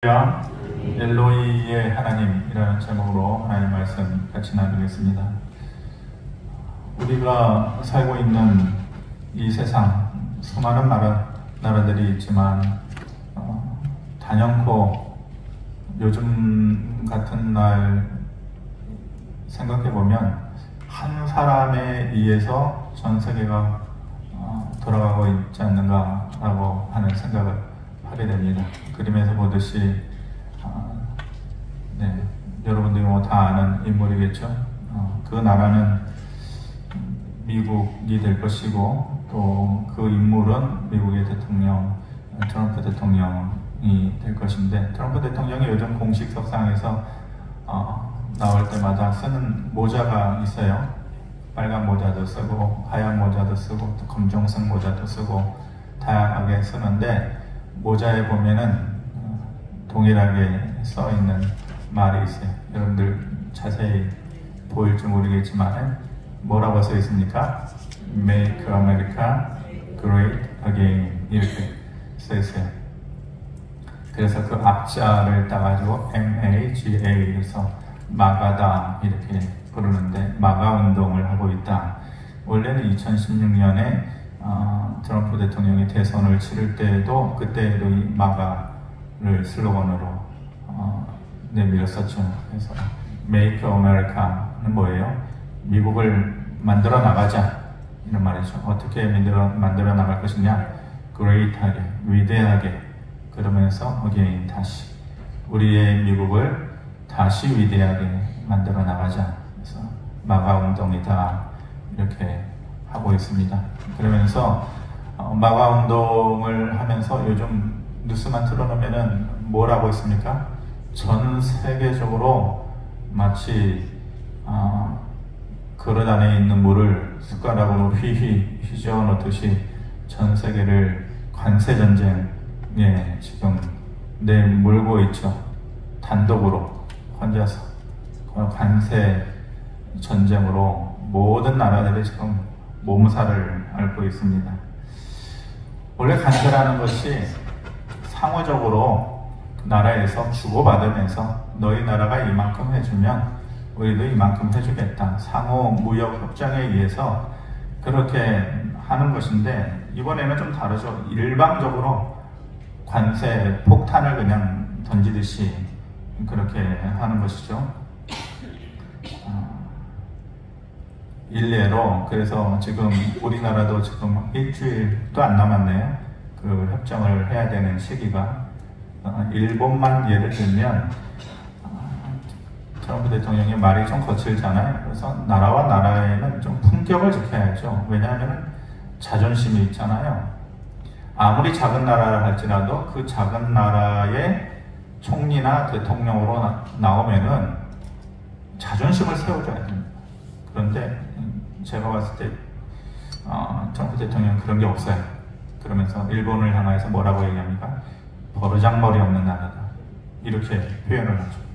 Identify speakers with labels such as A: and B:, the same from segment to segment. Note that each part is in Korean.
A: 엘로이의 하나님이라는 제목으로 하나님의 말씀 같이 나누겠습니다. 우리가 살고 있는 이 세상 수많은 나라들이 있지만 단연코 요즘 같은 날 생각해보면 한 사람에 의해서 전 세계가 돌아가고 있지 않는가라고 하는 생각을 하게 됩니다. 그림에서 보듯이 여러분들이 다 아는 인물이겠죠. 그 나라는 미국이 될 것이고 또 그 인물은 미국의 대통령 트럼프 대통령이 될 것인데, 트럼프 대통령이 요즘 공식 석상에서 나올 때마다 쓰는 모자가 있어요. 빨간 모자도 쓰고 하얀 모자도 쓰고 또 검정색 모자도 쓰고 다양하게 쓰는데, 모자에 보면은 동일하게 써 있는 말이 있어요. 여러분들 자세히 보일지 모르겠지만 뭐라고 써 있습니까? Make America Great Again 이렇게 써 있어요. 그래서 그 앞자를 따가지고 MAGA 그래서 마가다 이렇게 부르는데, 마가 운동을 하고 있다. 원래는 2016년에 트럼프 대통령이 대선을 치를 때에도 그때에도 이 마가를 슬로건으로 내밀었었죠. 그래서 Make America는 뭐예요? 미국을 만들어 나가자 이런 말이죠. 어떻게 만들어 나갈 것이냐? Great하게, 위대하게, 그러면서 again 다시 우리의 미국을 다시 위대하게 만들어 나가자. 그래서 마가 운동이다 이렇게 하고 있습니다. 그러면서 마가 운동을 하면서 요즘 뉴스만 틀어놓으면은 뭘 하고 있습니까? 전 세계적으로 마치 그릇 안에 있는 물을 숟가락으로 휘휘 휘저어 놓듯이 전 세계를 관세 전쟁에 지금 내몰고 있죠. 단독으로 혼자서 관세 전쟁으로 모든 나라들이 지금 몸살을 앓고 있습니다. 원래 관세라는 것이 상호적으로 나라에서 주고받으면서 너희 나라가 이만큼 해주면 우리도 이만큼 해주겠다, 상호 무역 협정에 의해서 그렇게 하는 것인데, 이번에는 좀 다르죠. 일방적으로 관세 폭탄을 그냥 던지듯이 그렇게 하는 것이죠. 일례로 그래서 지금 우리나라도 지금 일주일도 안 남았네요. 그 협정을 해야 되는 시기가. 일본만 예를 들면 트럼프 대통령의 말이 좀 거칠잖아요. 그래서 나라와 나라에는 좀 품격을 지켜야죠. 왜냐하면 자존심이 있잖아요. 아무리 작은 나라라 할지라도 그 작은 나라의 총리나 대통령으로 나오면은 자존심을 세워줘야 됩니다. 그런데 제가 봤을 때 트럼프 대통령은 그런 게 없어요. 그러면서 일본을 향해서 뭐라고 얘기합니까? 버르장머리 없는 나라다 이렇게 표현을 하죠.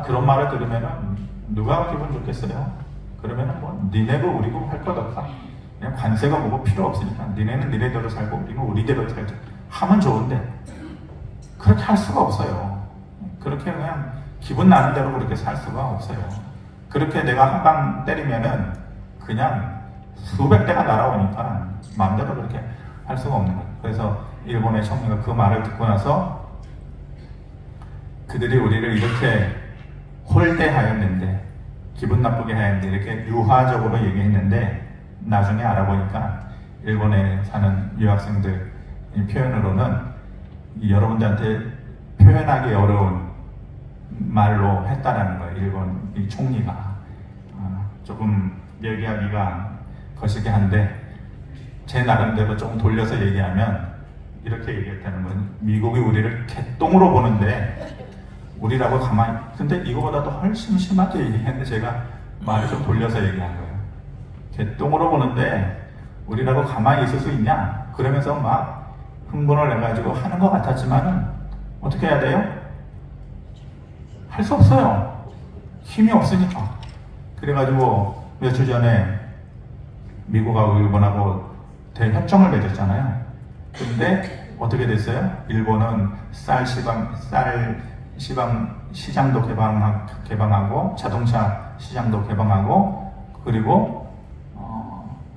A: 그런 말을 들으면은 누가 기분 좋겠어요? 그러면은 뭐 니네고 우리고 할 것 없다. 그냥 관세가 뭐고 필요 없으니까 니네는 니네대로 살고 우리는 우리대로 살자 하면 좋은데, 그렇게 할 수가 없어요. 그렇게 그냥 기분 나는 대로 그렇게 살 수가 없어요. 그렇게 내가 한 방 때리면은 그냥 수백 대가 날아오니까 마음대로 그렇게 할 수가 없는 거예요. 그래서 일본의 총리가 그 말을 듣고 나서 그들이 우리를 이렇게 홀대하였는데, 기분 나쁘게 하였는데 이렇게 유화적으로 얘기했는데, 나중에 알아보니까 일본에 사는 유학생들 표현으로는 여러분들한테 표현하기 어려운 말로 했다라는 거예요. 일본 이 총리가. 조금 얘기하기가 거시기 한데 제 나름대로 조금 돌려서 얘기하면 이렇게 얘기했다는 건, 미국이 우리를 개똥으로 보는데 우리라고 가만히, 근데 이거보다도 훨씬 심하게 얘기했는데 제가 말을 좀 돌려서 얘기한 거예요. 개똥으로 보는데 우리라고 가만히 있을 수 있냐? 그러면서 막 흥분을 해가지고 하는 것 같았지만은 어떻게 해야 돼요? 할 수 없어요. 힘이 없으니까. 그래가지고 며칠 전에 미국하고 일본하고 대협정을 맺었잖아요. 근데 어떻게 됐어요? 일본은 쌀 시장도 개방하고 자동차 시장도 개방하고, 그리고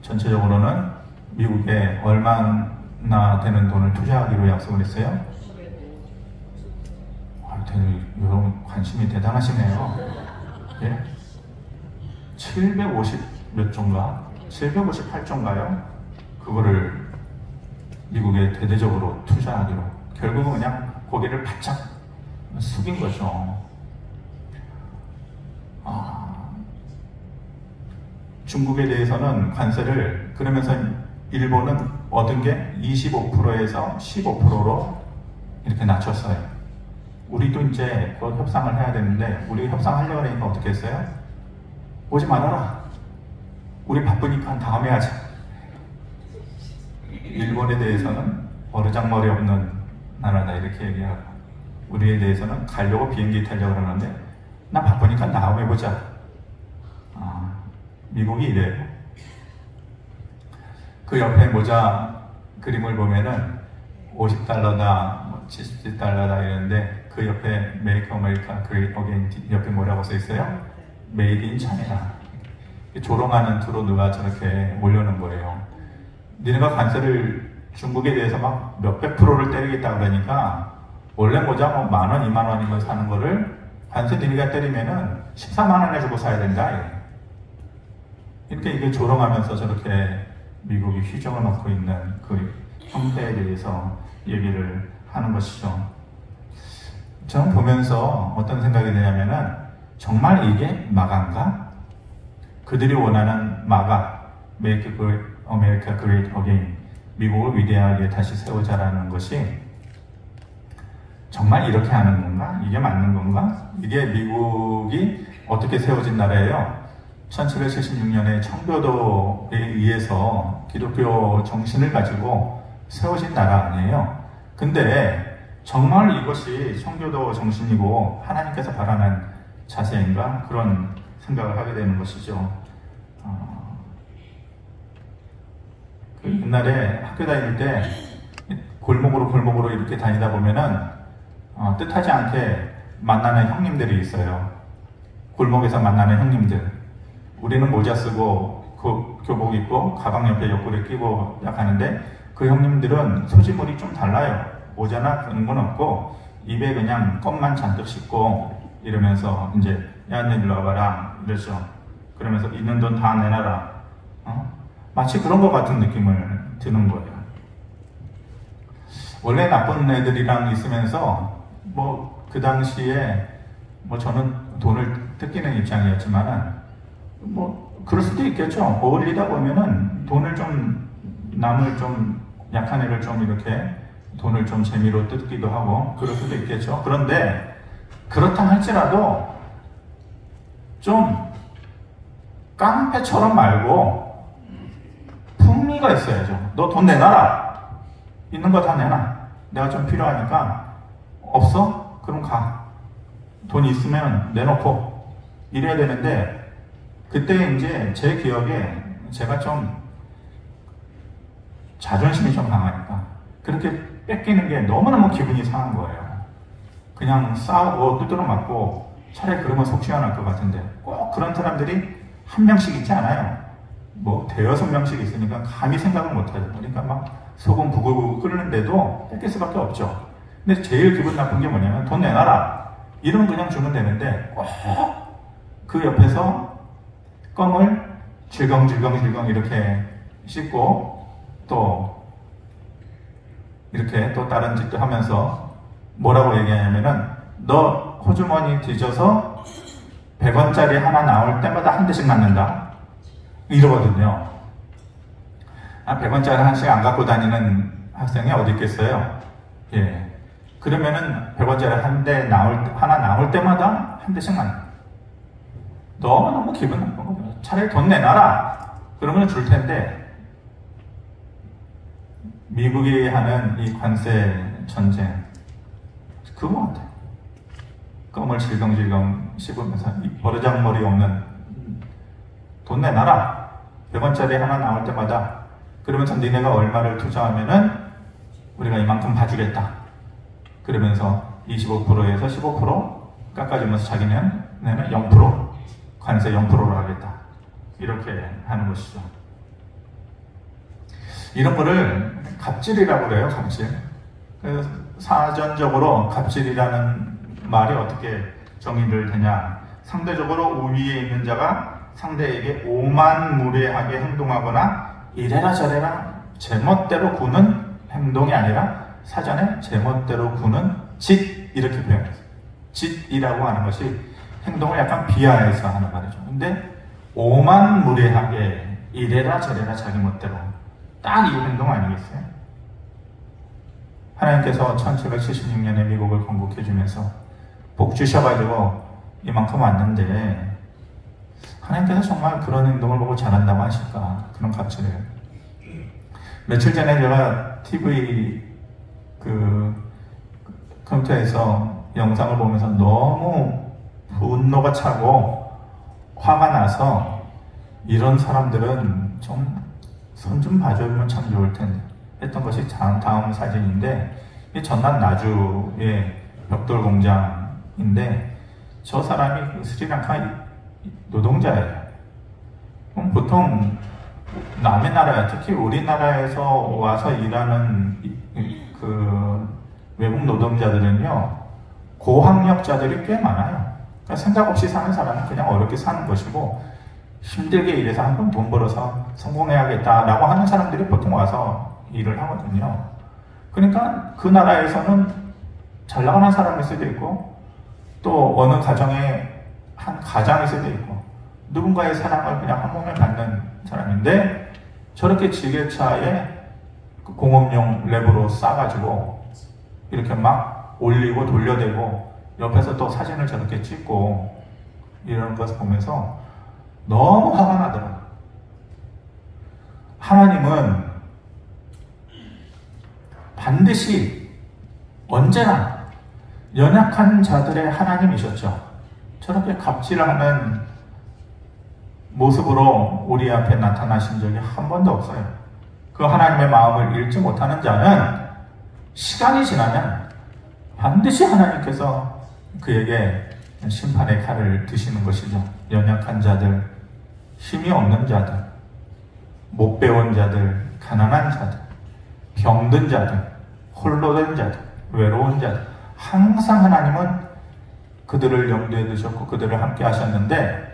A: 전체적으로는 미국에 얼마나 되는 돈을 투자하기로 약속을 했어요? 여러분 관심이 대단하시네요. 예? 750 몇 조인가? 758조인가요? 그거를 미국에 대대적으로 투자하기로, 결국은 그냥 고개를 바짝 숙인 거죠. 중국에 대해서는 관세를, 그러면서 일본은 얻은 게 25%에서 15%로 이렇게 낮췄어요. 우리도 이제 그 협상을 해야 되는데, 우리 협상하려고 하니까 어떻게 했어요? 오지 말아라. 우리 바쁘니까 다음에 하자. 일본에 대해서는 버르장머리 없는 나라다 이렇게 얘기하고, 우리에 대해서는 가려고 비행기 타려고 그러는데 나 바쁘니까 다음에 보자. 미국이 이래요. 그 옆에 모자 그림을 보면은 $50다, $70달러다 이러는데, 그 옆에 Make America Great Again 옆에 뭐라고 써 있어요? Made in China. 조롱하는 투로 누가 저렇게 올려놓은 거예요. 니네가 관세를 중국에 대해서 막 몇백 프로를 때리겠다 그러니까, 원래 모자 뭐 $10,000, $20,000이면 사는 거를 관세 니네가 때리면은 14만 원에 주고 사야 된다. 이렇게 이게 조롱하면서 저렇게 미국이 휘저어 놓고 있는 그 형태에 대해서 얘기를 하는 것이죠. 저는 보면서 어떤 생각이 드냐면은, 정말 이게 마가인가? 그들이 원하는 마가, Make America Great Again, 미국을 위대하게 다시 세우자라는 것이 정말 이렇게 하는 건가? 이게 맞는 건가? 이게 미국이 어떻게 세워진 나라예요? 1776년에 청교도에 의해서 기독교 정신을 가지고 세워진 나라 아니에요. 근데 정말 이것이 청교도 정신이고 하나님께서 바라는 자세인가? 그런 생각을 하게 되는 것이죠. 옛날에 학교 다닐 때 골목으로 이렇게 다니다 보면은 뜻하지 않게 만나는 형님들이 있어요. 골목에서 만나는 형님들. 우리는 모자 쓰고 그 교복 입고 가방 옆에 옆구리 끼고 약 하는데, 그 형님들은 소지물이 좀 달라요. 모자나 그런 건 없고 입에 그냥 껌만 잔뜩 씹고 이러면서 이제 야, 너 일로 와봐라 이러죠. 그러면서 있는 돈 다 내놔라. 마치 그런 것 같은 느낌을 드는 거예요. 원래 나쁜 애들이랑 있으면서 뭐 그 당시에 뭐 저는 돈을 뜯기는 입장이었지만은 뭐 그럴 수도 있겠죠. 어울리다 보면은 돈을 좀, 남을 좀 약한 애를 좀 이렇게 돈을 좀 재미로 뜯기도 하고 그럴 수도 있겠죠. 그런데 그렇다 할지라도 좀 깡패처럼 말고 품위가 있어야죠. 너 돈 내놔라. 있는 거 다 내놔. 내가 좀 필요하니까. 없어? 그럼 가. 돈 있으면 내놓고 이래야 되는데, 그때 이제 제 기억에 제가 좀 자존심이 좀 강하니까 그렇게 뺏기는 게 너무너무 기분이 상한 거예요. 그냥 싸우고 두드러 맞고 차라리 그러면 속 시원할 것 같은데, 꼭 그런 사람들이 한 명씩 있지 않아요. 뭐 대여섯 명씩 있으니까 감히 생각을 못하죠. 그러니까 막 속은 부글부글 끓는데도 뺏길 수밖에 없죠. 근데 제일 기분 나쁜 게 뭐냐면, 돈 내놔라 이러면 그냥 주면 되는데 꼭 그 옆에서 껌을 질겅질겅 이렇게 씹고 또 이렇게 또 다른 짓도 하면서 뭐라고 얘기하냐면은, 너 호주머니 뒤져서 100원짜리 하나 나올 때마다 한 대씩 맞는다 이러거든요. 100원짜리 하나씩 안 갖고 다니는 학생이 어디 있겠어요? 예. 그러면은 100원짜리 하나 나올 때마다 한 대씩 맞는다. 너무 기분 나쁜 거예요. 차라리 돈 내놔라. 그러면 줄 텐데, 미국이 하는 이 관세 전쟁, 그거 같아요. 껌을 질겅질겅 씹으면서 이 버르장머리 없는 돈 내놔라. 100원짜리 하나 나올 때마다. 그러면서 니네가 얼마를 투자하면은 우리가 이만큼 봐주겠다. 그러면서 25%에서 15% 깎아주면서 자기는 0% 관세 0%로 하겠다. 이렇게 하는 것이죠. 이런 거를 갑질이라고 그래요. 갑질. 사전적으로 갑질이라는 말이 어떻게 정의를 되냐. 상대적으로 우위에 있는 자가 상대에게 오만무례하게 행동하거나 이래라 저래라 제멋대로 구는 행동이 아니라 사전에 제멋대로 구는 짓, 이렇게 표현했어요. 짓이라고 하는 것이 행동을 약간 비하해서 하는 말이죠. 근데 오만무례하게 이래라 저래라 자기 멋대로, 딱 이 행동 아니겠어요? 하나님께서 1776년에 미국을 건국해 주면서 복 주셔가지고 이만큼 왔는데 하나님께서 정말 그런 행동을 보고 잘한다고 하실까? 그런 갑질을. 며칠 전에 제가 TV 컴퓨터에서 영상을 보면서 너무 분노가 차고 화가 나서 이런 사람들은 좀 손 좀 봐주면 참 좋을 텐데 했던 것이 다음 사진인데, 이 전남 나주의 벽돌 공장인데 저 사람이 스리랑카 노동자예요. 보통 남의 나라, 특히 우리나라에서 와서 일하는 그 외국 노동자들은요, 고학력자들이 꽤 많아요. 그러니까 생각 없이 사는 사람은 그냥 어렵게 사는 것이고, 힘들게 일해서 한 번 돈 벌어서 성공해야겠다라고 하는 사람들이 보통 와서 일을 하거든요. 그러니까 그 나라에서는 잘 나가는 사람일 수도 있고, 또 어느 가정에 한 가장일 수도 있고, 누군가의 사랑을 그냥 한 몸에 받는 사람인데 저렇게 지게차에 공업용 랩으로 싸가지고 이렇게 막 올리고 돌려대고 옆에서 또 사진을 저렇게 찍고 이런 것을 보면서 너무 화가 나더라고요. 하나님은 반드시 언제나 연약한 자들의 하나님이셨죠. 저렇게 갑질하는 모습으로 우리 앞에 나타나신 적이 한 번도 없어요. 그 하나님의 마음을 읽지 못하는 자는 시간이 지나면 반드시 하나님께서 그에게 심판의 칼을 드시는 것이죠. 연약한 자들, 힘이 없는 자들, 못 배운 자들, 가난한 자들, 병든 자들, 홀로 된 자들, 외로운 자들, 항상 하나님은 그들을 염두에 두셨고 그들을 함께 하셨는데,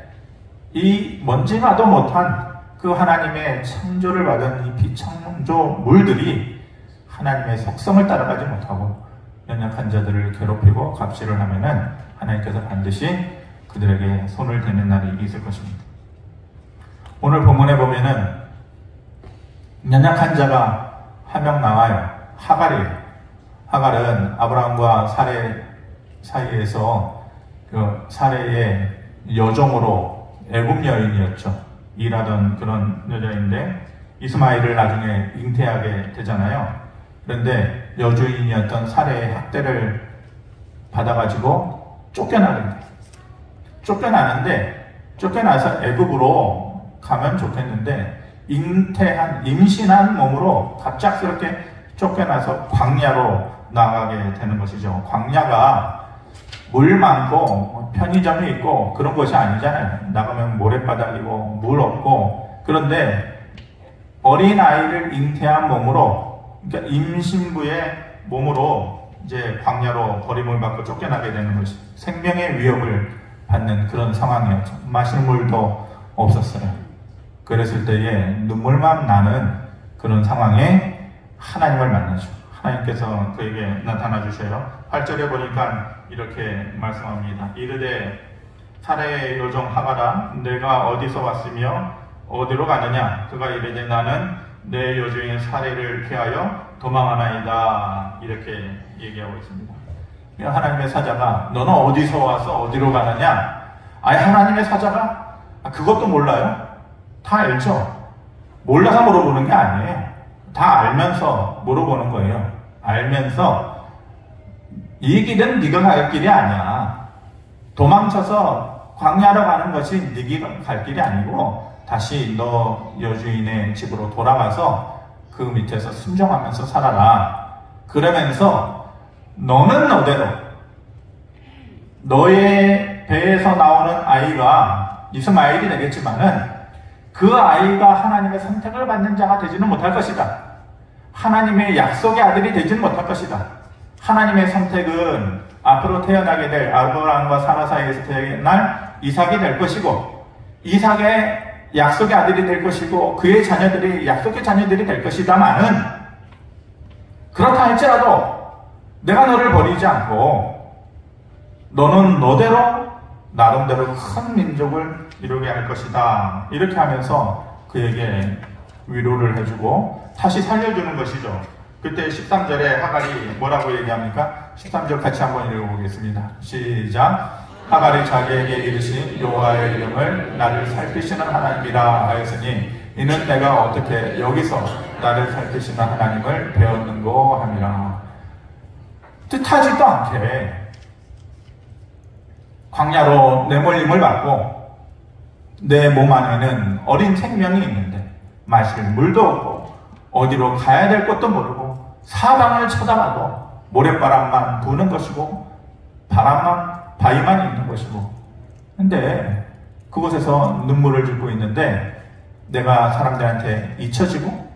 A: 이 먼지나도 못한 그 하나님의 창조를 받은 이 비창조물들이 하나님의 속성을 따라가지 못하고 연약한 자들을 괴롭히고 갑질을 하면은 하나님께서 반드시 그들에게 손을 대는 날이 있을 것입니다. 오늘 본문에 보면은 연약한 자가 한 명 나와요. 하갈이에요. 하갈은 아브라함과 사레 사이에서 그 사레의 여종으로 애굽 여인이었죠. 일하던 그런 여자인데 이스마엘을 나중에 잉태하게 되잖아요. 그런데 여주인이었던 사레의 학대를 받아가지고 쫓겨나게 돼요. 쫓겨나서 애굽으로 가면 좋겠는데 임신한 몸으로 갑작스럽게 쫓겨나서 광야로 나가게 되는 것이죠. 광야가 물 많고 편의점이 있고 그런 것이 아니잖아요. 나가면 모래바닥이고 물 없고. 그런데 어린아이를 잉태한 몸으로, 그러니까 임신부의 몸으로 이제 광야로 버림을 받고 쫓겨나게 되는 것이 생명의 위협을 받는 그런 상황이었죠. 마실 물도 없었어요. 그랬을 때에 눈물만 나는 그런 상황에 하나님을 만나죠. 하나님께서 그에게 나타나 주셔요. 8절에 보니까 이렇게 말씀합니다. 이르되 사레의 여종 하갈아, 내가 어디서 왔으며 어디로 가느냐? 그가 이르되 나는 내 여종의 사레를 피하여 도망하나이다. 이렇게 얘기하고 있습니다. 하나님의 사자가 너는 어디서 와서 어디로 가느냐? 아예 하나님의 사자가 그것도 몰라요? 다 알죠? 몰라서 물어보는 게 아니에요. 다 알면서 물어보는 거예요. 알면서 이 길은 네가 갈 길이 아니야. 도망쳐서 광야로 가는 것이 네가 갈 길이 아니고 다시 너 여주인의 집으로 돌아가서 그 밑에서 순종하면서 살아라. 그러면서 너는 너대로 너의 배에서 나오는 아이가 이스마엘이 되겠지만은 그 아이가 하나님의 선택을 받는 자가 되지는 못할 것이다. 하나님의 약속의 아들이 되지는 못할 것이다. 하나님의 선택은 앞으로 태어나게 될 아브라함과 사라 사이에서 태어날 이삭이 될 것이고, 이삭의 약속의 아들이 될 것이고, 그의 자녀들이 약속의 자녀들이 될 것이다마는, 그렇다 할지라도 내가 너를 버리지 않고 너는 너대로 나름대로 큰 민족을 이루게 할 것이다. 이렇게 하면서 그에게 위로를 해주고 다시 살려주는 것이죠. 그때 13절에 하갈이 뭐라고 얘기합니까? 13절 같이 한번 읽어보겠습니다. 시작. 하갈이 자기에게 이르시 여호와의 이름을 나를 살피시는 하나님이라 하였으니 이는 내가 어떻게 여기서 나를 살피시는 하나님을 배웠는고 함이라. 뜻하지도 않게 광야로 내몰림을 받고 내 몸 안에는 어린 생명이 있는데 마실 물도 없고 어디로 가야 될 것도 모르고 사방을 쳐다봐도 모래바람만 부는 것이고 바위만 있는 것이고, 근데 그곳에서 눈물을 짓고 있는데 내가 사람들한테 잊혀지고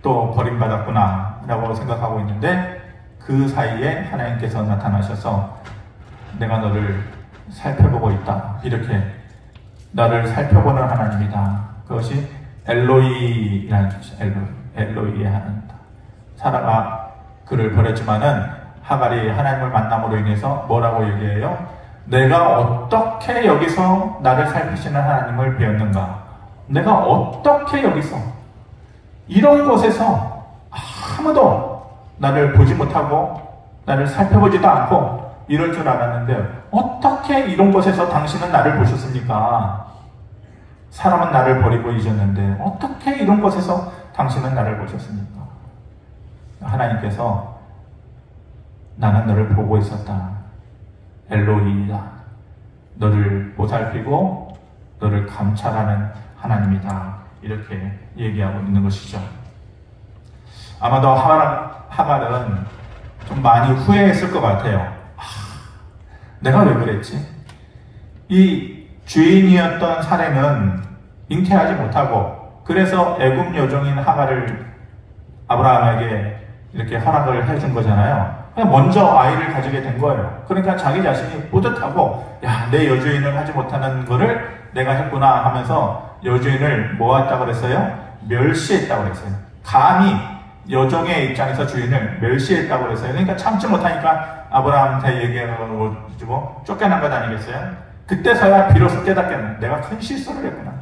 A: 또 버림받았구나 라고 생각하고 있는데 그 사이에 하나님께서 나타나셔서 내가 너를 살펴보고 있다. 이렇게 나를 살펴보는 하나님이다. 그것이 엘로이라는 뜻이에요. 엘로이의 하나님이다. 사라가 그를 버렸지만은 하갈이 하나님을 만남으로 인해서 뭐라고 얘기해요? 내가 어떻게 여기서 나를 살피시는 하나님을 배웠는가? 내가 어떻게 여기서 이런 곳에서 아무도 나를 보지 못하고 나를 살펴보지도 않고 이럴 줄 알았는데 어떻게 이런 곳에서 당신은 나를 보셨습니까? 사람은 나를 버리고 잊었는데 어떻게 이런 곳에서 당신은 나를 보셨습니까? 하나님께서 나는 너를 보고 있었다. 엘로이다. 너를 보살피고 너를 감찰하는 하나님이다. 이렇게 얘기하고 있는 것이죠. 아마도 하갈은 좀 많이 후회했을 것 같아요. 내가 왜 그랬지? 이 주인이었던 사례는 잉태하지 못하고 그래서 애굽 여종인 하갈을 아브라함에게 이렇게 허락을 해준 거잖아요. 먼저 아이를 가지게 된 거예요. 그러니까 자기 자신이 뿌듯하고 야, 내 여주인을 하지 못하는 거를 내가 했구나 하면서 여주인을 뭐 했다고 그랬어요? 멸시했다고 그랬어요. 감히 여종의 입장에서 주인을 멸시했다고 그랬어요. 그러니까 참지 못하니까 아브라함한테 얘기해가지고 쫓겨난 것 아니겠어요? 그때서야 비로소 깨닫겠네. 내가 큰 실수를 했구나.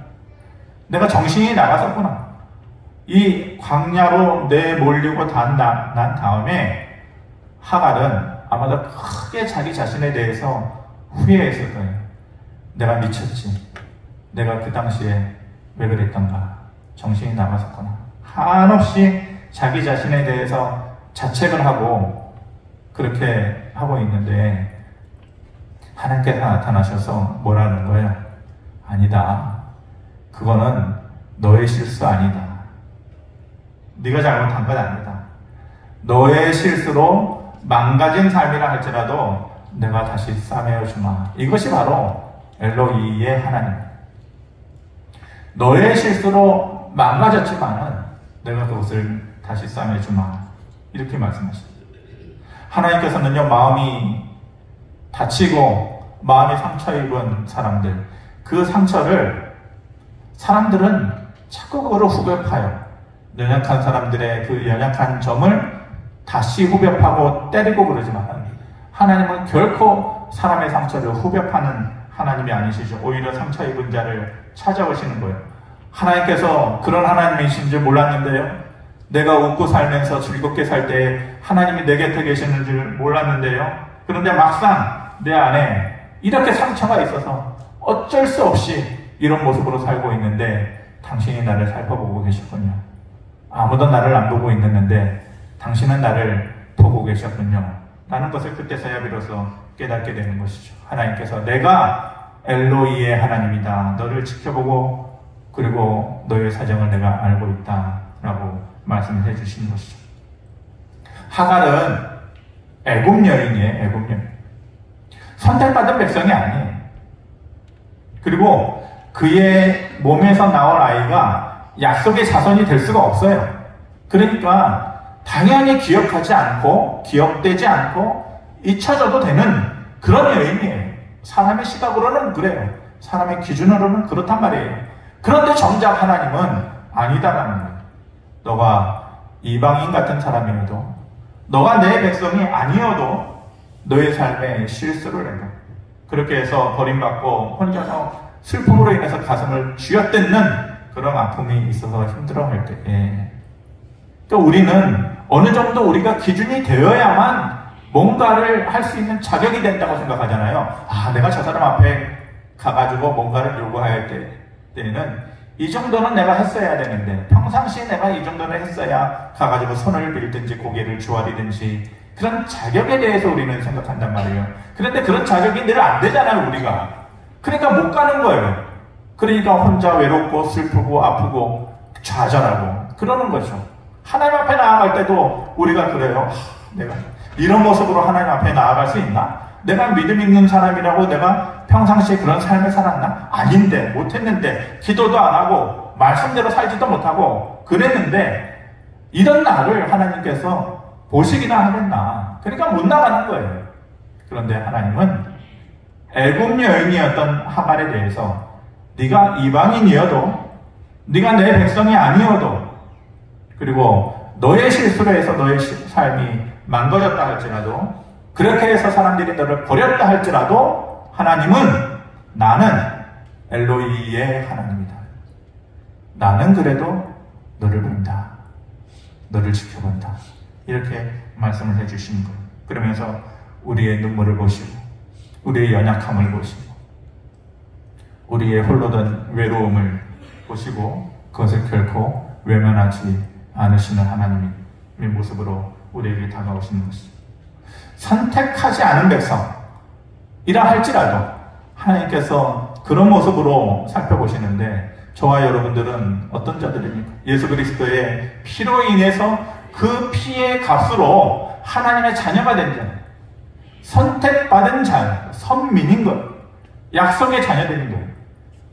A: 내가 정신이 나갔었구나. 이 광야로 내몰리고 난 다음에 하갈은 아마도 크게 자기 자신에 대해서 후회했을 거예요. 내가 미쳤지. 내가 그 당시에 왜 그랬던가. 정신이 나갔었구나. 한없이 자기 자신에 대해서 자책을 하고 그렇게 하고 있는데 하나님께서 나타나셔서 뭐라는 거예요? 아니다. 그거는 너의 실수 아니다. 네가 잘못한 건 아니다. 너의 실수로 망가진 삶이라 할지라도 내가 다시 싸매어 주마. 이것이 바로 엘로이의 하나님. 너의 실수로 망가졌지만은 내가 그것을 다시 싸매어 주마. 이렇게 말씀하십니다. 하나님께서는요, 마음이 다치고 마음이 상처 입은 사람들, 그 상처를 사람들은 자꾸 그거를 후벼 파요. 연약한 사람들의 그 연약한 점을 다시 후벼 파고 때리고 그러지만 하나님은 결코 사람의 상처를 후벼 파는 하나님이 아니시죠. 오히려 상처 입은 자를 찾아오시는 거예요. 하나님께서 그런 하나님이신 줄 몰랐는데요. 내가 웃고 살면서 즐겁게 살 때 하나님이 내 곁에 계시는 줄 몰랐는데요. 그런데 막상 내 안에 이렇게 상처가 있어서 어쩔 수 없이 이런 모습으로 살고 있는데 당신이 나를 살펴보고 계셨군요. 아무도 나를 안 보고 있는데 당신은 나를 보고 계셨군요. 라는 것을 그때서야 비로소 깨닫게 되는 것이죠. 하나님께서 내가 엘로이의 하나님이다. 너를 지켜보고 그리고 너의 사정을 내가 알고 있다. 라고 말씀을 해주시는 것이죠. 하갈은 애굽 여인이에요. 애굽 여인. 선택받은 백성이 아니에요. 그리고 그의 몸에서 나올 아이가 약속의 자손이 될 수가 없어요. 그러니까 당연히 기억하지 않고 기억되지 않고 잊혀져도 되는 그런 여인이에요. 사람의 시각으로는 그래요. 사람의 기준으로는 그렇단 말이에요. 그런데 정작 하나님은 아니다라는 거예요. 너가 이방인 같은 사람이어도, 너가 내 백성이 아니어도 너의 삶에 실수를 해도, 그렇게 해서 버림받고 혼자서 슬픔으로 인해서 가슴을 쥐어뜯는 그런 아픔이 있어서 힘들어할 때에, 또 우리는 어느 정도 우리가 기준이 되어야만 뭔가를 할 수 있는 자격이 된다고 생각하잖아요. 아, 내가 저 사람 앞에 가가지고 뭔가를 요구할 때에는 이 정도는 내가 했어야 되는데, 평상시에 내가 이 정도는 했어야 가가지고 손을 빌든지 고개를 조아리든지 그런 자격에 대해서 우리는 생각한단 말이에요. 그런데 그런 자격이 늘 안 되잖아요, 우리가. 그러니까 못 가는 거예요. 그러니까 혼자 외롭고 슬프고 아프고 좌절하고 그러는 거죠. 하나님 앞에 나아갈 때도 우리가 그래요. 내가 이런 모습으로 하나님 앞에 나아갈 수 있나? 내가 믿음 있는 사람이라고 내가 평상시에 그런 삶을 살았나? 아닌데, 못했는데, 기도도 안 하고 말씀대로 살지도 못하고 그랬는데 이런 나를 하나님께서 보시기나 하겠나? 그러니까 못 나가는 거예요. 그런데 하나님은 애굽 여인이었던 하갈에 대해서 네가 이방인이어도, 네가 내 백성이 아니어도, 그리고 너의 실수로 해서 너의 삶이 망가졌다 할지라도, 그렇게 해서 사람들이 너를 버렸다 할지라도 하나님은 나는 엘로이의 하나님이다. 나는 그래도 너를 본다. 너를 지켜본다. 이렇게 말씀을 해주시는 거예요. 그러면서 우리의 눈물을 보시고 우리의 연약함을 보시고 우리의 홀로던 외로움을 보시고 그것을 결코 외면하지 않으시는 하나님의 모습으로 우리에게 다가오시는 것입니다. 선택하지 않은 백성이라 할지라도 하나님께서 그런 모습으로 살펴보시는데, 저와 여러분들은 어떤 자들입니까? 예수 그리스도의 피로 인해서 그 피의 값으로 하나님의 자녀가 된 자, 선택받은 자, 선민인 것, 약속의 자녀들인 것,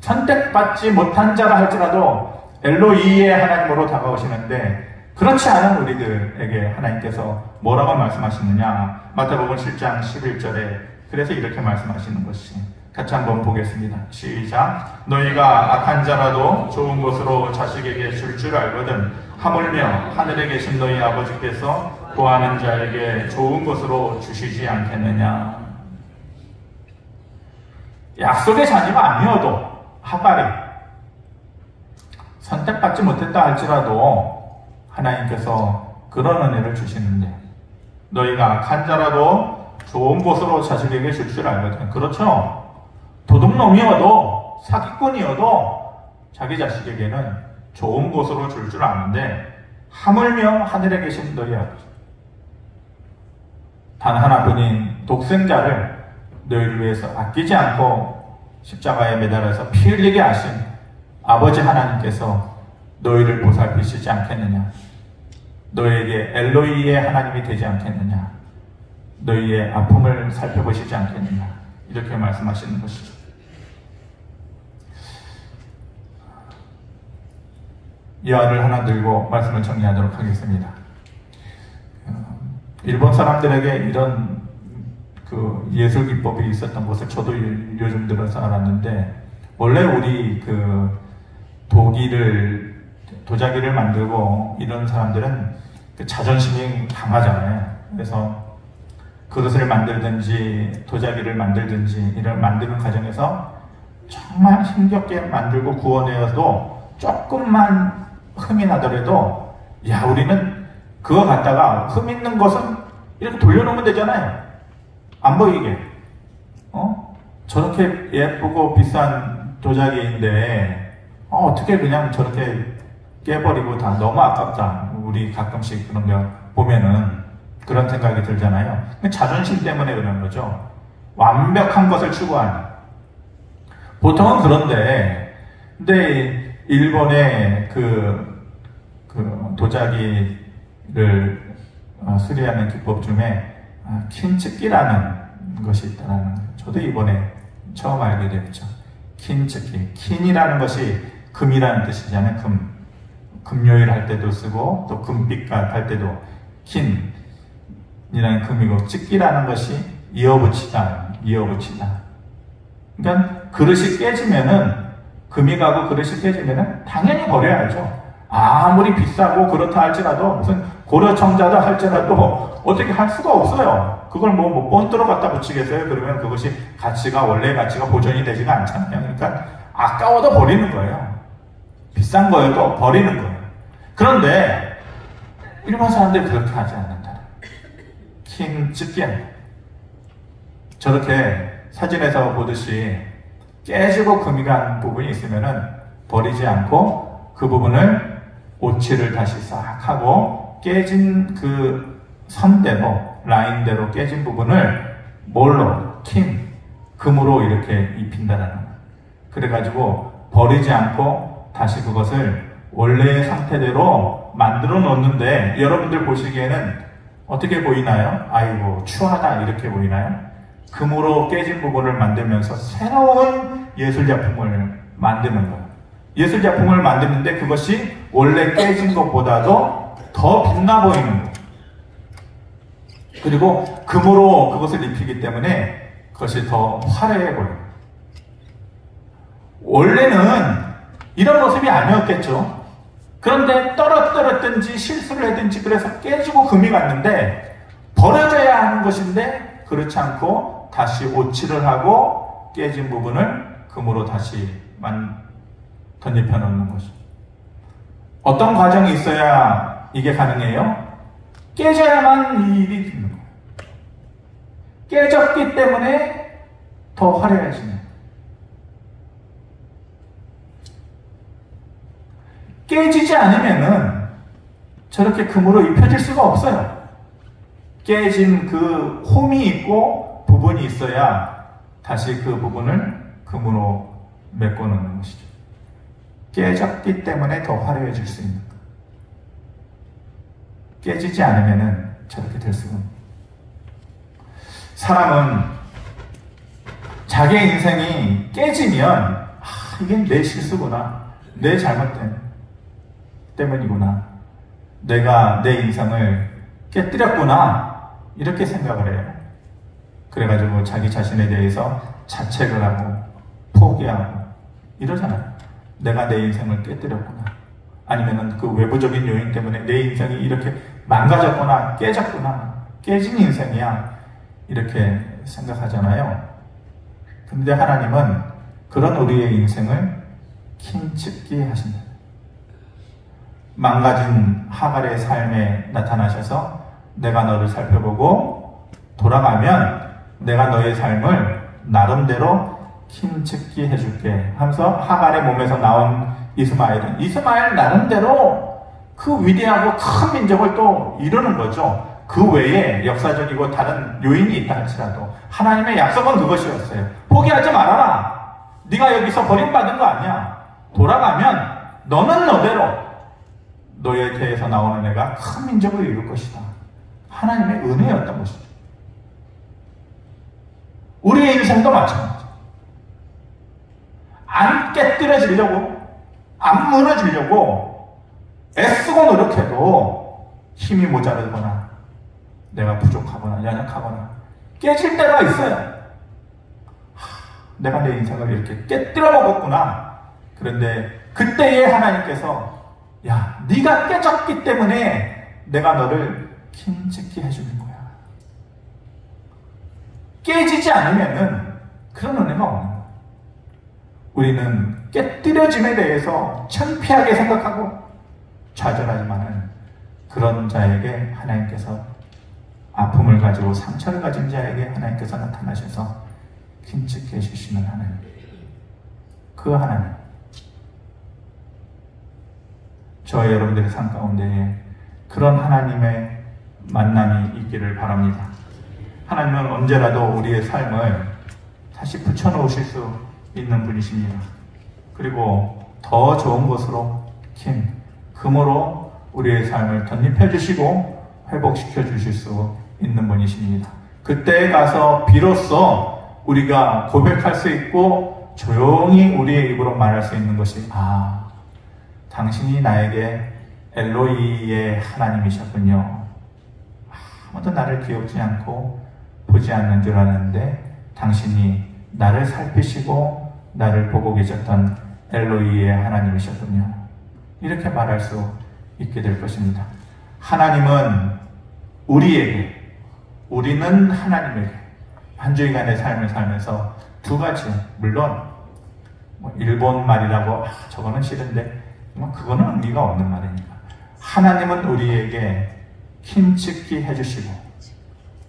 A: 선택받지 못한 자라 할지라도 엘로이의 하나님으로 다가오시는데, 그렇지 않은 우리들에게 하나님께서 뭐라고 말씀하시느냐? 마태복음 7장 11절에 그래서 이렇게 말씀하시는 것이, 같이 한번 보겠습니다. 시작. 너희가 악한 자라도 좋은 것으로 자식에게 줄 줄 알거든 하물며 하늘에 계신 너희 아버지께서 구하는 자에게 좋은 것으로 주시지 않겠느냐? 약속의 자녀가 아니어도 하갈이 선택받지 못했다 할지라도 하나님께서 그런 은혜를 주시는데, 너희가 악한 자라도 좋은 곳으로 자식에게 줄 줄 알거든. 그렇죠? 도둑놈이어도 사기꾼이어도 자기 자식에게는 좋은 곳으로 줄 줄 아는데, 하물며 하늘에 계신 너희 아버지, 단 하나뿐인 독생자를 너희를 위해서 아끼지 않고 십자가에 매달아서 피 흘리게 하신 아버지 하나님께서 너희를 보살피시지 않겠느냐? 너희에게 엘로이의 하나님이 되지 않겠느냐? 너희의 아픔을 살펴보시지 않겠느냐? 이렇게 말씀하시는 것이죠. 이하를 하나 들고 말씀을 정리하도록 하겠습니다. 일본 사람들에게 이런 그 예술 기법이 있었던 것을 저도 요즘 들어서 알았는데, 원래 우리 그 도자기를 만들고 이런 사람들은 그 자존심이 강하잖아요. 그래서 그릇을 만들든지 도자기를 만들든지 이런 만드는 과정에서 정말 힘겹게 만들고 구워내어도 조금만 흠이 나더라도, 야, 우리는 그거 갖다가 흠 있는 것은 이렇게 돌려놓으면 되잖아요. 안 보이게. 저렇게 예쁘고 비싼 도자기인데 어떻게 그냥 저렇게 깨버리고, 다 너무 아깝다. 우리 가끔씩 그런 거 보면은 그런 생각이 들잖아요. 자존심 때문에 그런 거죠. 완벽한 것을 추구하는. 보통은 그런데, 근데 일본의 그 도자기를 수리하는 기법 중에 킨츠기라는 것이 있다는 거예요. 저도 이번에 처음 알게 됐죠. 킨츠기. 킨이라는 것이 금이라는 뜻이잖아요. 금요일 할 때도 쓰고 또 금빛깔 할 때도 킨이라는 금이고, 찌기라는 것이 이어붙이다. 그러니까 그릇이 깨지면은, 금이 가고 그릇이 깨지면은 당연히 버려야죠. 아무리 비싸고 그렇다 할지라도, 무슨 고려청자다 할지라도 어떻게 할 수가 없어요. 그걸 뭐 본드로 갖다 붙이겠어요? 그러면 그것이 원래 가치가 보존이 되지가 않잖아요. 그러니까 아까워도 버리는 거예요. 비싼 거여도 버리는 거예요. 그런데 일본 사람들이 그렇게 하지 않는다. 킨츠겐. 저렇게 사진에서 보듯이 깨지고 금이 간 부분이 있으면은 버리지 않고 그 부분을 오칠을 다시 싹 하고, 깨진 그 선대로, 라인대로 깨진 부분을 뭘로? 금으로 이렇게 입힌다라는 거예요. 그래가지고 버리지 않고 다시 그것을 원래의 상태대로 만들어 놓는데, 여러분들 보시기에는 어떻게 보이나요? 아이고 추하다 이렇게 보이나요? 금으로 깨진 부분을 만들면서 새로운 예술작품을 만드는 거예요. 예술작품을 만드는데 그것이 원래 깨진 것보다도 더 빛나 보이는 거예요. 그리고 금으로 그것을 입히기 때문에 그것이 더 화려해 보여요. 원래는 이런 모습이 아니었겠죠. 그런데 떨어뜨렸든지 실수를 했든지 그래서 깨지고 금이 갔는데, 버려져야 하는 것인데 그렇지 않고 다시 오칠을 하고 깨진 부분을 금으로 다시 덧입혀 놓는 것이죠. 어떤 과정이 있어야 이게 가능해요? 깨져야만 이 일이 되는 거예요. 깨졌기 때문에 더 화려해지는 거예요. 깨지지 않으면은 저렇게 금으로 입혀질 수가 없어요. 깨진 그 홈이 있고 부분이 있어야 다시 그 부분을 금으로 메꿔 놓는 것이죠. 깨졌기 때문에 더 화려해질 수 있는 거예요. 깨지지 않으면은 저렇게 될 수가 없어요. 사람은 자기의 인생이 깨지면 이게 내 실수구나, 내 잘못된 때문이구나, 내가 내 인생을 깨뜨렸구나, 이렇게 생각을 해요. 그래가지고 자기 자신에 대해서 자책을 하고 포기하고 이러잖아요. 내가 내 인생을 깨뜨렸구나, 아니면은 그 외부적인 요인 때문에 내 인생이 이렇게 망가졌구나, 깨졌구나, 깨진 인생이야, 이렇게 생각하잖아요. 근데 하나님은 그런 우리의 인생을 킨츠기 하신다. 망가진 하갈의 삶에 나타나셔서 내가 너를 살펴보고 돌아가면 내가 너의 삶을 나름대로 킨츠기 해줄게 하면서, 하갈의 몸에서 나온 이스마엘 나름대로 그 위대하고 큰 민족을 또 이루는 거죠. 그 외에 역사적이고 다른 요인이 있다 할지라도 하나님의 약속은 그것이었어요. 포기하지 말아라. 네가 여기서 버림받은 거 아니야. 돌아가면 너는 너대로 너에 대해서 나오는 애가 큰 민족을 이룰 것이다. 하나님의 은혜였던 것이죠. 우리의 인생도 마찬가지죠. 안 깨뜨려지려고, 안 무너지려고 애쓰고 노력해도 힘이 모자르거나 내가 부족하거나 연약하거나 깨질 때가 있어요. 내가 내 인생을 이렇게 깨뜨려 먹었구나. 그런데 그때에 하나님께서 야, 네가 깨졌기 때문에 내가 너를 킨츠기 해주는 거야. 깨지지 않으면은 그런 은혜가 없는 거야. 우리는 깨뜨려짐에 대해서 창피하게 생각하고 좌절하지만은 그런 자에게 하나님께서, 아픔을 가지고 상처를 가진 자에게 하나님께서 나타나셔서 킨츠기 해주시는 하나님, 그 하나님, 저와 여러분들의 삶 가운데에 그런 하나님의 만남이 있기를 바랍니다. 하나님은 언제라도 우리의 삶을 다시 붙여놓으실 수 있는 분이십니다. 그리고 더 좋은 것으로 금으로 우리의 삶을 덧입혀 주시고 회복시켜 주실 수 있는 분이십니다. 그때에 가서 비로소 우리가 고백할 수 있고 조용히 우리의 입으로 말할 수 있는 것이 당신이 나에게 엘로이의 하나님이셨군요. 아무도 나를 기억지 않고 보지 않는 줄 아는데 당신이 나를 살피시고 나를 보고 계셨던 엘로이의 하나님이셨군요. 이렇게 말할 수 있게 될 것입니다. 하나님은 우리는 하나님에게 한 주일간의 삶을 살면서 두 가지, 물론 일본 말이라고 저거는 싫은데 그거는 의미가 없는 말이니까. 하나님은 우리에게 힘찍기 해주시고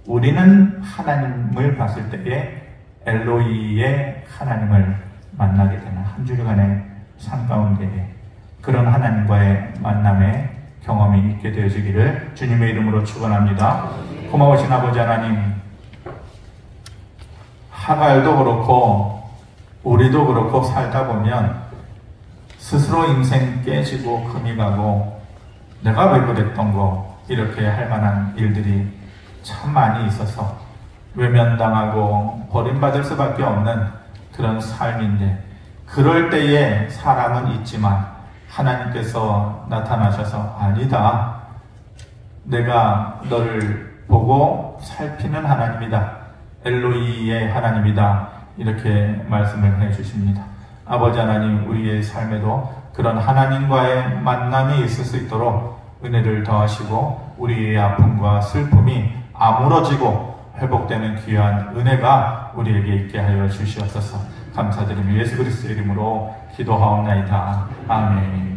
A: 우리는 하나님을 봤을 때에 엘로이의 하나님을 만나게 되는 한 주일간의 삶 가운데에 그런 하나님과의 만남의 경험이 있게 되어지기를 주님의 이름으로 축원합니다. 고마우신 아버지 하나님, 하갈도 그렇고 우리도 그렇고 살다 보면 스스로 인생 깨지고 금이 가고 내가 왜 그랬던 거 이렇게 할 만한 일들이 참 많이 있어서 외면당하고 버림받을 수밖에 없는 그런 삶인데, 그럴 때에 사람은 있지만 하나님께서 나타나셔서 아니다, 내가 너를 보고 살피는 하나님이다, 엘로이의 하나님이다, 이렇게 말씀을 해주십니다. 아버지 하나님, 우리의 삶에도 그런 하나님과의 만남이 있을 수 있도록 은혜를 더하시고 우리의 아픔과 슬픔이 아물어지고 회복되는 귀한 은혜가 우리에게 있게 하여 주시옵소서. 감사드리며 예수 그리스도의 이름으로 기도하옵나이다. 아멘.